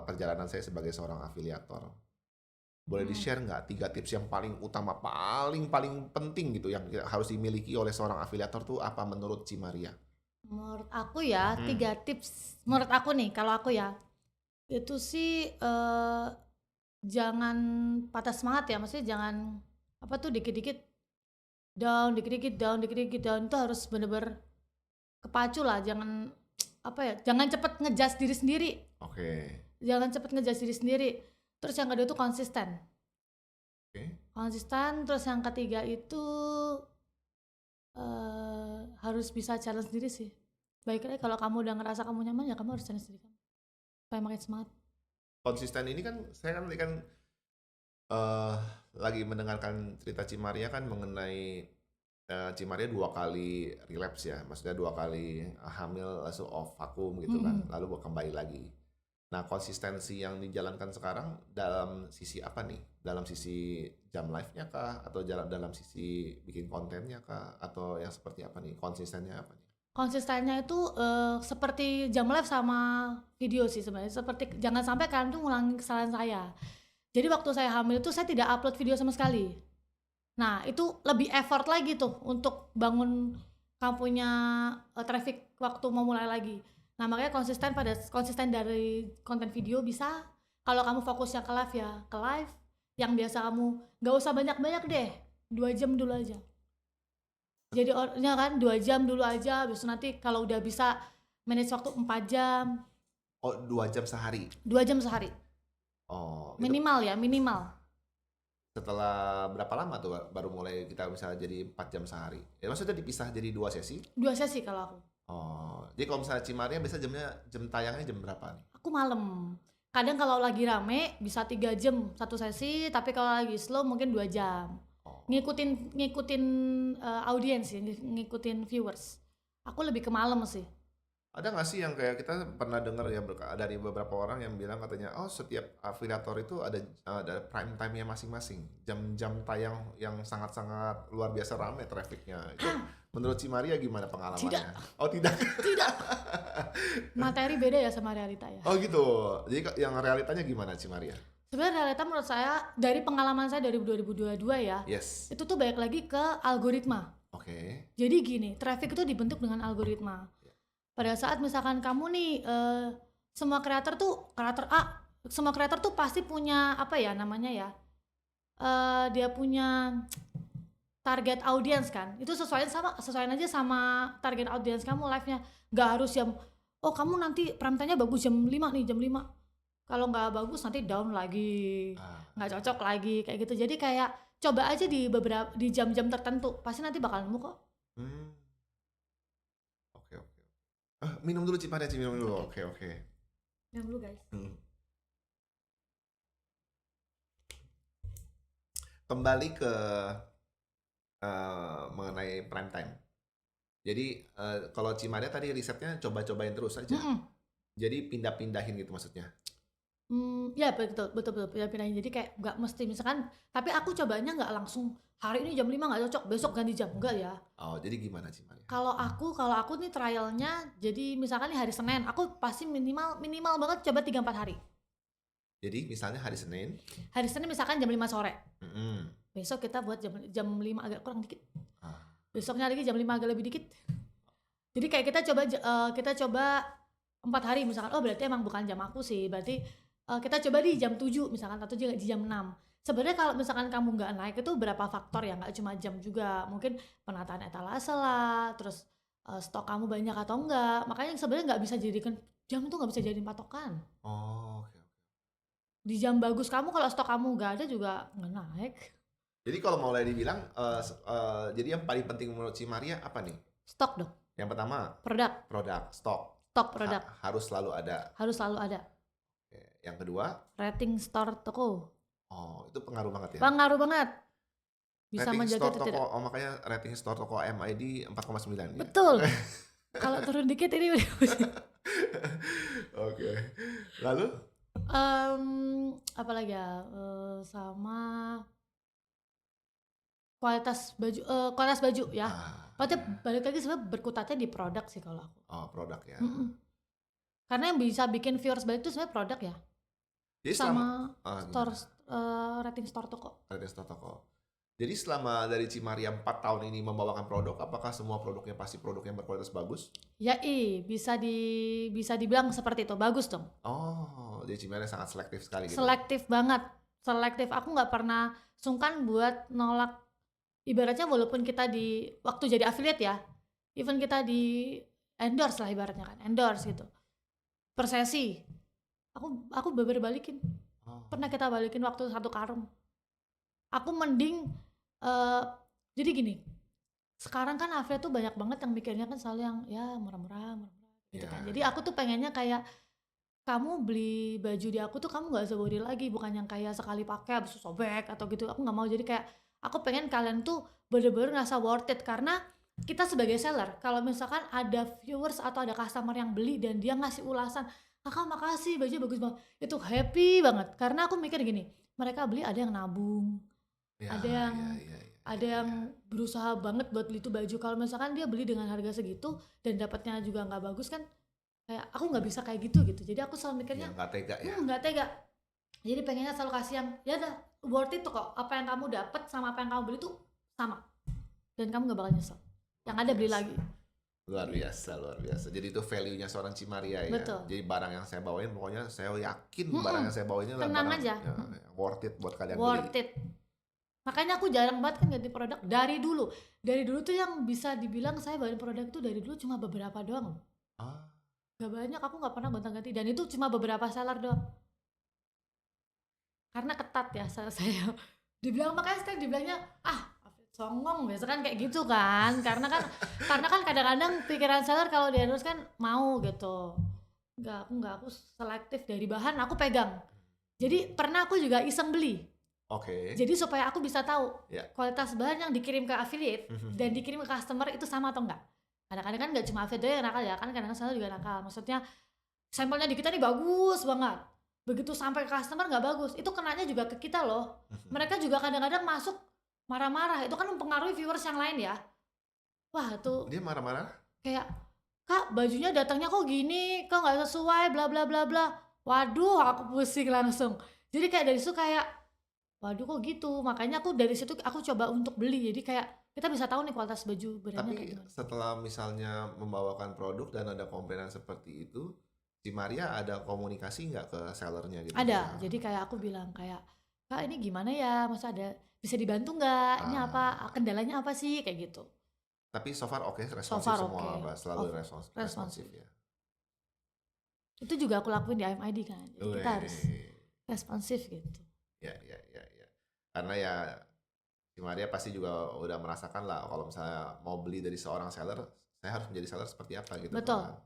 perjalanan saya sebagai seorang afiliator. Boleh di-share nggak 3 tips yang paling utama, paling penting gitu yang harus dimiliki oleh seorang afiliator tuh apa menurut Cimaria? Menurut aku ya, 3 tips. Menurut aku nih, kalau aku ya, itu sih jangan patah semangat ya. Maksudnya jangan apa tuh dikit-dikit down, dikit-dikit down itu harus bener-bener kepacu lah. Jangan apa ya, jangan cepet ngejudge diri sendiri. Oke. Jangan cepet ngejudge diri sendiri. Terus yang kedua itu konsisten. Oke. Konsisten. Terus yang ketiga itu harus bisa challenge diri sih. Baiknya kalau kamu udah ngerasa kamu nyaman ya kamu harus challenge diri kamu supaya makin semangat. Konsisten ini kan saya kan lagi mendengarkan cerita Cimaria kan mengenai Cimaria 2 kali relapse ya, maksudnya 2 kali hamil langsung off vakum gitu kan, lalu kembali lagi. Nah, konsistensi yang dijalankan sekarang dalam sisi apa nih? Dalam sisi jam live-nya kah? Atau dalam sisi bikin kontennya kah? Atau yang seperti apa nih? Konsistennya apa nih? Konsistennya itu seperti jam live sama video sih sebenarnya. Seperti jangan sampai kalian tuh ngulangi kesalahan saya. Jadi waktu saya hamil itu saya tidak upload video sama sekali. Nah itu lebih effort lagi tuh untuk bangun kamu punya traffic waktu mau mulai lagi. Nah makanya konsisten dari konten video bisa. Kalau kamu fokusnya ke live ya ke live. Yang biasa kamu gak usah banyak-banyak deh, 2 jam dulu aja. Jadi orangnya kan 2 jam dulu aja, habis itu nanti kalau udah bisa manage waktu 4 jam. Oh, 2 jam sehari? 2 jam sehari. Oh, minimal ya, minimal. Setelah berapa lama tuh baru mulai kita misalnya jadi 4 jam sehari? Ya maksudnya dipisah jadi 2 sesi? 2 sesi kalau aku. Oh, jadi kalau misalnya Cimaria biasa jam tayangnya jam berapa nih? Aku malam. Kadang kalau lagi rame bisa 3 jam satu sesi, tapi kalau lagi slow mungkin 2 jam. Oh. Ngikutin audiens sih, ngikutin viewers. Aku lebih ke malam sih. Ada nggak sih yang kayak kita pernah dengar ya dari beberapa orang yang bilang katanya, oh setiap afiliator itu ada prime time-nya masing-masing, jam-jam tayang yang sangat-sangat luar biasa ramai trafficnya. Itu menurut si Maria gimana pengalamannya? Tidak. Oh tidak. Tidak. Materi beda ya sama realita ya. Oh gitu. Jadi yang realitanya gimana si Maria? Sebenarnya realita menurut saya dari pengalaman saya dari 2022 ya, Yes. itu tuh balik lagi ke algoritma. Oke. Jadi gini, traffic itu dibentuk dengan algoritma. Pada saat misalkan kamu nih semua kreator tuh pasti punya apa ya namanya ya, dia punya target audiens kan, itu sesuaiin aja sama target audiens kamu live-nya. Nggak harus yang oh kamu nanti prime time-nya bagus jam 5 nih, jam 5, kalau nggak bagus nanti down lagi, nggak cocok lagi kayak gitu. Jadi kayak coba aja di jam-jam tertentu, pasti nanti bakal nemu kok. Oke. Minum dulu Cipada, minum dulu. Oke. Minum dulu guys. Kembali ke mengenai prime time. Jadi kalau Cimada tadi risetnya coba-cobain terus aja. Jadi pindah-pindahin gitu maksudnya. Ya betul pindah-pindahin. Jadi kayak nggak mesti misalkan, tapi aku cobanya nggak langsung hari ini jam 5 nggak cocok, besok ganti jam, enggak ya. Oh, jadi gimana Cimada? Kalau aku nih trialnya, jadi misalkan nih hari Senin, aku pasti minimal banget coba 3-4 hari. Jadi misalnya hari Senin Misalkan jam 5 sore. Besok kita buat jam 5 agak kurang dikit. Besoknya lagi jam 5 agak lebih dikit. Jadi kayak kita coba 4 hari misalkan. Oh berarti emang bukan jam aku sih. Berarti kita coba di jam 7 misalkan, atau di jam 6. Sebenarnya kalau misalkan kamu nggak naik itu berapa faktor ya, nggak cuma jam juga. Mungkin penataan etalase lah, terus stok kamu banyak atau enggak. Makanya sebenarnya nggak bisa jadikan jam itu, nggak bisa jadiin patokan. Oh, oke. Di jam bagus kamu kalau stok kamu nggak ada juga nggak naik. Jadi kalau mau dibilang, jadi yang paling penting menurut si Maria apa nih? Stok dong. Yang pertama, produk, stok. Stok produk. Harus selalu ada. Oke. Yang kedua, rating store toko. Oh, itu pengaruh banget ya? Pengaruh banget. Bisa rating menjaga store atau toko, tidak. Oh makanya rating store toko MID 4,9 ya? Betul. Kalau turun dikit ini udah. Oke. Lalu? Apa lagi ya? Sama kualitas baju ya. Berarti balik lagi sebenarnya berkutatnya di produk sih kalau aku. Oh, produk ya. Karena yang bisa bikin viewers balik itu sebenarnya produk ya. Jadi sama rating store toko. Jadi selama dari Cimaria 4 tahun ini membawakan produk, apakah semua produknya pasti produk yang berkualitas bagus? Ya bisa dibilang seperti itu, bagus dong. Oh, jadi Cimaria sangat selektif sekali gitu. Selektif banget, aku nggak pernah sungkan buat nolak. Ibaratnya walaupun kita waktu jadi affiliate ya, even kita di endorse lah ibaratnya kan, endorse gitu. Per sesi, aku balikin. Pernah kita balikin waktu 1 karung. Aku mending jadi gini, sekarang kan affiliate tuh banyak banget yang mikirnya kan selalu yang ya murah-murah gitu kan. Jadi aku tuh pengennya kayak kamu beli baju di aku tuh kamu nggak usah worry lagi, bukan yang kayak sekali pakai habis sobek atau gitu. Aku nggak mau. Jadi kayak aku pengen kalian tuh bener-bener ngerasa worth it, karena kita sebagai seller kalau misalkan ada viewers atau ada customer yang beli dan dia ngasih ulasan, kakak makasih baju bagus banget, itu happy banget. Karena aku mikir gini, mereka beli ada yang nabung, ada yang berusaha banget buat beli itu baju. Kalau misalkan dia beli dengan harga segitu dan dapatnya juga nggak bagus kan, kayak aku nggak bisa kayak gitu. Jadi aku selalu mikirnya nggak tega ya. Nggak tega. Jadi pengennya selalu kasih yang ya udah worth it tuh kok, apa yang kamu dapat sama apa yang kamu beli tuh sama, dan kamu nggak bakal nyesel. Yang ada beli lagi. Luar biasa. Jadi itu value-nya seorang Cimaria ya. Betul. Jadi barang yang saya bawain pokoknya saya yakin barang yang saya bawain ini tenang barang aja. Worth it buat kalian worth beli. it. Makanya aku jarang banget kan ganti produk dari dulu tuh, yang bisa dibilang saya bawain produk itu dari dulu cuma beberapa doang. Gak banyak, aku nggak pernah gonta-ganti, dan itu cuma beberapa seller doang. Karena ketat ya saya. Dibilang, makanya sekarang dibilangnya songong biasa kan kayak gitu kan. Karena kan kadang-kadang pikiran seller kalau di endorse kan mau gitu. Enggak, aku selektif dari bahan aku pegang. Jadi pernah aku juga iseng beli. Oke. Jadi supaya aku bisa tahu Ya. kualitas bahan yang dikirim ke affiliate dan dikirim ke customer itu sama atau enggak. Kadang-kadang kan nggak cuma affiliate doang yang nakal ya, kan kadang-kadang seller juga nakal. Maksudnya sampelnya di kita nih bagus banget. Begitu sampai ke customer nggak bagus, itu kenanya juga ke kita loh. Mereka juga kadang-kadang masuk marah-marah, itu kan mempengaruhi viewers yang lain ya. Wah itu Dia marah-marah? kayak, "Kak bajunya datangnya kok gini, kok nggak sesuai bla bla bla bla." Waduh aku pusing langsung. Jadi kayak dari situ kayak, waduh kok gitu, makanya aku dari situ aku coba untuk beli. Jadi kayak kita bisa tahu nih kualitas baju brandnya kayak Tapi gimana. setelah misalnya membawakan produk dan ada komplainan seperti itu, si Maria ada komunikasi nggak ke sellernya gitu? Ada, jadi kayak aku bilang kayak, "Kak ini gimana ya, masa ada bisa dibantu nggak? Ini apa, Ah, kendalanya apa sih?" Kayak gitu. tapi so far oke, So responsif far semua, oke, Mbak. Selalu responsif responsif. ya. Itu juga aku lakuin di IMID kan, jadi kita harus Weh, responsif gitu. ya, ya, ya, ya. Karena ya si Maria pasti juga udah merasakan lah kalau misalnya mau beli dari seorang seller, saya harus menjadi seller seperti apa gitu Betul, kan.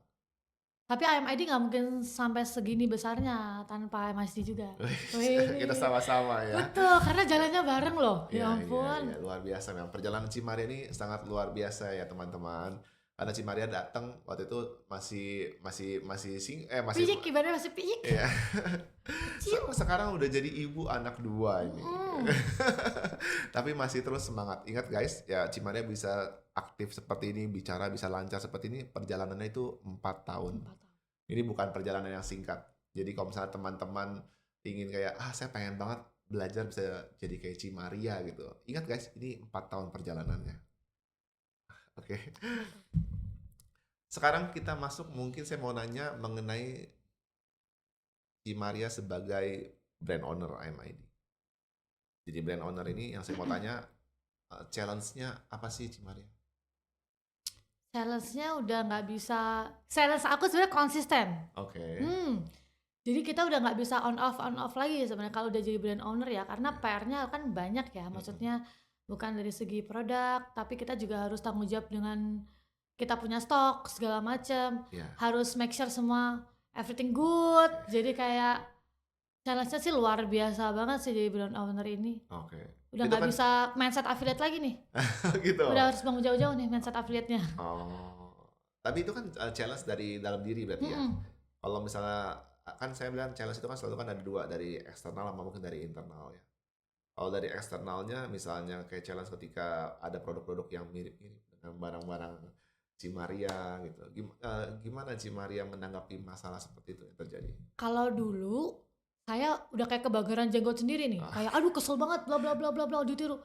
tapi IMID nggak mungkin sampai segini besarnya tanpa MSD juga. Kita Wih, sama-sama ya. betul, karena jalannya bareng loh, ya Iya, iya, ampun. iya, luar biasa memang. Perjalanan Cimaria ini sangat luar biasa ya teman-teman. Karena Cimaria datang waktu itu masih Pijik, ibaratnya masih pijik, ya. kecil. Sekarang udah jadi ibu anak dua ini. Mm-mm. Tapi masih terus semangat. Ingat guys, ya Cimaria bisa aktif seperti ini, bicara bisa lancar seperti ini, perjalanannya itu 4 tahun. 4 tahun. Ini bukan perjalanan yang singkat. Jadi kalau misalnya teman-teman ingin kayak, saya pengen banget belajar bisa jadi kayak Cimaria gitu. Ingat guys, ini 4 tahun perjalanannya. Oke. Sekarang kita masuk, mungkin saya mau nanya mengenai Cimaria sebagai brand owner IMID. Jadi brand owner ini yang saya mau tanya, challenge-nya apa sih Cimaria? Challenge-nya udah nggak bisa, challenge aku sebenarnya konsisten. Oke. Jadi kita udah nggak bisa on off lagi sebenarnya kalau udah jadi brand owner ya, karena PR-nya kan banyak ya. Maksudnya bukan dari segi produk, tapi kita juga harus tanggung jawab dengan kita punya stok segala macam. Ya. Harus make sure semua everything good. Jadi kayak challenge-nya sih luar biasa banget sih jadi brand owner ini. Oke. Udah Itu nggak kan bisa mindset affiliate lagi nih. gitu. Udah harus bangun jauh-jauh nih mindset affiliate-nya. Oh. Tapi itu kan challenge dari dalam diri berarti ya. Kalau misalnya kan saya bilang challenge itu kan selalu kan ada dua, dari eksternal sama mungkin dari internal ya. Kalau dari eksternalnya misalnya kayak challenge ketika ada produk-produk yang mirip-mirip dengan barang-barang Cimaria gitu. Gimana Cimaria menanggapi masalah seperti itu yang terjadi? Kalau dulu saya udah kayak kebakaran jenggot sendiri nih, kayak aduh kesel banget bla bla bla bla bla ditiru.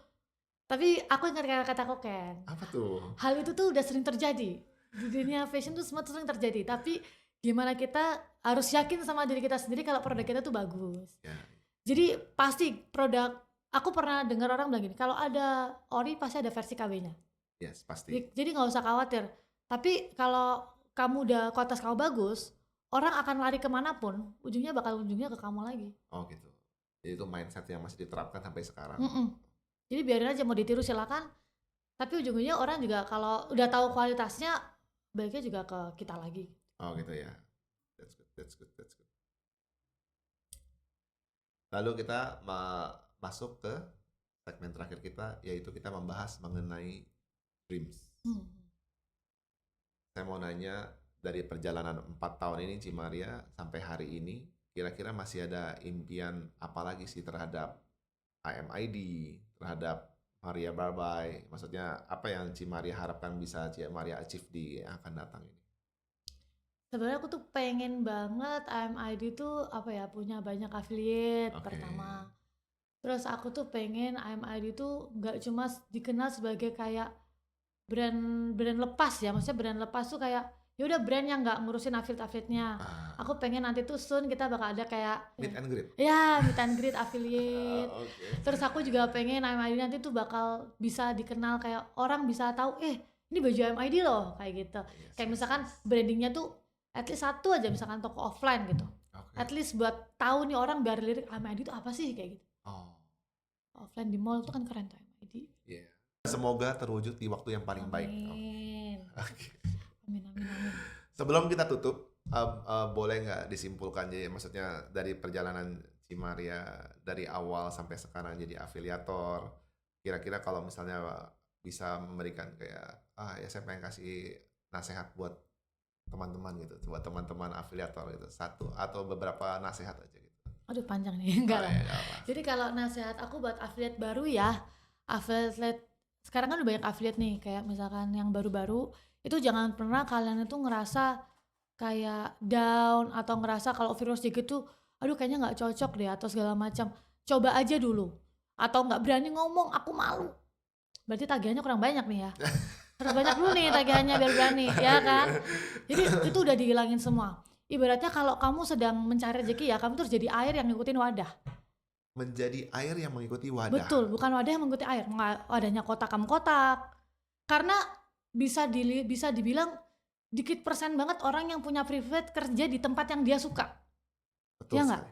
Tapi aku ingat kata Koken. Apa tuh? Hal itu tuh udah sering terjadi. Di dunia fashion tuh semua tuh sering terjadi, tapi gimana kita harus yakin sama diri kita sendiri kalau produk kita tuh bagus. Ya. Jadi pasti produk, aku pernah dengar orang bilang gini, kalau ada ori pasti ada versi KB-nya. Yes, pasti. Jadi nggak usah khawatir. Tapi kalau kamu udah kualitas kamu bagus, orang akan lari kemanapun, ujungnya ke kamu lagi. Oh gitu. Jadi itu mindset yang masih diterapkan sampai sekarang. Jadi biarin aja mau ditiru silakan. Tapi ujung-ujungnya orang juga kalau udah tahu kualitasnya, baiknya juga ke kita lagi. Oh gitu ya. That's good, that's good, that's good. Lalu kita masuk ke segmen terakhir kita, yaitu kita membahas mengenai dreams. Saya mau nanya, dari perjalanan 4 tahun ini Cimaria sampai hari ini, kira-kira masih ada impian apa lagi sih terhadap IMID, terhadap Maria Barbay? Maksudnya apa yang Cimaria harapkan bisa Cimaria achieve di yang akan datang ini? Sebenarnya aku tuh pengen banget IMID tuh apa ya, punya banyak affiliate pertama. Terus aku tuh pengen IMID tuh nggak cuma dikenal sebagai kayak brand lepas ya, maksudnya brand lepas tuh kayak ya udah brand yang nggak ngurusin affiliate-nya. Aku pengen nanti tuh soon kita bakal ada kayak meet and greet. Ya, meet and greet affiliate. Okay. Terus aku juga pengen IMID nanti tuh bakal bisa dikenal, kayak orang bisa tahu ini baju IMID loh, kayak gitu. Yes, Kayak misalkan brandingnya tuh at least satu aja, misalkan toko offline gitu. At least buat tahu nih orang biar lirik IMID itu apa sih kayak gitu. Offline di mall tuh kan keren tuh IMID. Yeah. Semoga terwujud di waktu yang paling baik. Amin. Okay. Amin. Sebelum kita tutup, Boleh nggak disimpulkan, jadi maksudnya dari perjalanan Cimaria dari awal sampai sekarang jadi afiliator, kira-kira kalau misalnya bisa memberikan kayak, ya saya pengen kasih nasihat buat teman-teman gitu, buat teman-teman afiliator gitu, satu atau beberapa nasihat aja gitu. Aduh panjang nih, enggak lah. Ya nggak apa. Jadi kalau nasihat aku buat affiliate baru ya, affiliate sekarang kan udah banyak affiliate nih, kayak misalkan yang baru-baru, itu jangan pernah kalian itu ngerasa kayak down atau ngerasa kalau virus dikit tuh, aduh kayaknya nggak cocok deh atau segala macam. Coba aja dulu. Atau nggak berani ngomong, aku malu. Berarti tagihannya kurang banyak nih ya. Harus banyak dulu nih tagihannya biar berani, ya kan? Jadi itu udah dihilangin semua. Ibaratnya kalau kamu sedang mencari rezeki ya, kamu tuh harus jadi air yang ngikutin wadah. Menjadi air yang mengikuti wadah. Betul, bukan wadah yang mengikuti air. Wadahnya kotak kamu kotak. Karena bisa dibilang dikit persen banget orang yang punya privilege kerja di tempat yang dia suka. Betul Ya sekali. nggak?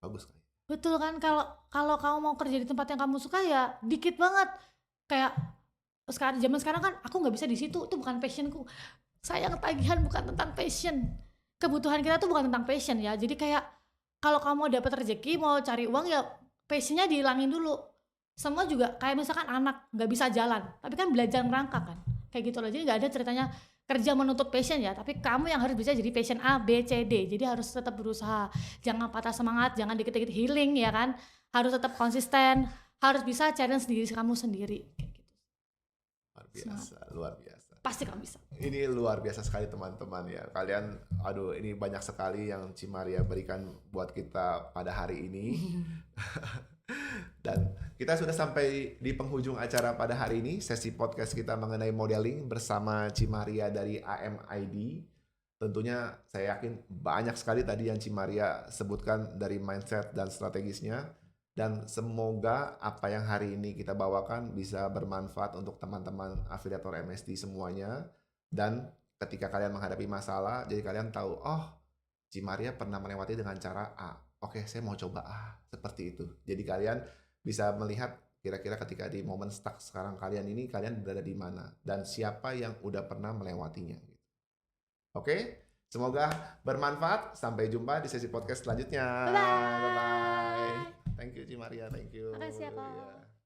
Bagus sekali. Betul kan? Kalau kamu mau kerja di tempat yang kamu suka ya dikit banget. Kayak zaman sekarang kan aku nggak bisa di situ, itu bukan passionku. Sayang, tagihan bukan tentang passion. Kebutuhan kita tuh bukan tentang passion ya. Jadi kayak kalau kamu dapat rezeki mau cari uang ya passionnya dihilangin dulu. Semua juga kayak misalkan anak nggak bisa jalan, tapi kan belajar merangkak kan. Kayak gitu loh. Jadi nggak ada ceritanya kerja menuntut passion ya, tapi kamu yang harus bisa jadi passion A, B, C, D. Jadi harus tetap berusaha. Jangan patah semangat, jangan dikit-dikit healing ya kan. Harus tetap konsisten, harus bisa challenge diri kamu sendiri. Kayak gitu. Luar biasa, luar biasa. Pasti kamu bisa. Ini luar biasa sekali teman-teman ya. Kalian, aduh ini banyak sekali yang Cimaria berikan buat kita pada hari ini. Dan kita sudah sampai di penghujung acara pada hari ini, sesi podcast kita mengenai modeling bersama Cimaria dari AMID. Tentunya saya yakin banyak sekali tadi yang Cimaria sebutkan dari mindset dan strategisnya. Dan semoga apa yang hari ini kita bawakan bisa bermanfaat untuk teman-teman afiliator MSD semuanya. Dan ketika kalian menghadapi masalah, jadi kalian tahu, oh Cimaria pernah melewati dengan cara A. Oke, saya mau coba A. Seperti itu. Jadi kalian bisa melihat kira-kira ketika di momen stuck sekarang kalian ini, kalian berada di mana. Dan siapa yang udah pernah melewatinya. Oke, semoga bermanfaat. Sampai jumpa di sesi podcast selanjutnya. Bye-bye. Bye-bye. Thank you Cimaria, thank you. Makasih ya, Kak. Yeah.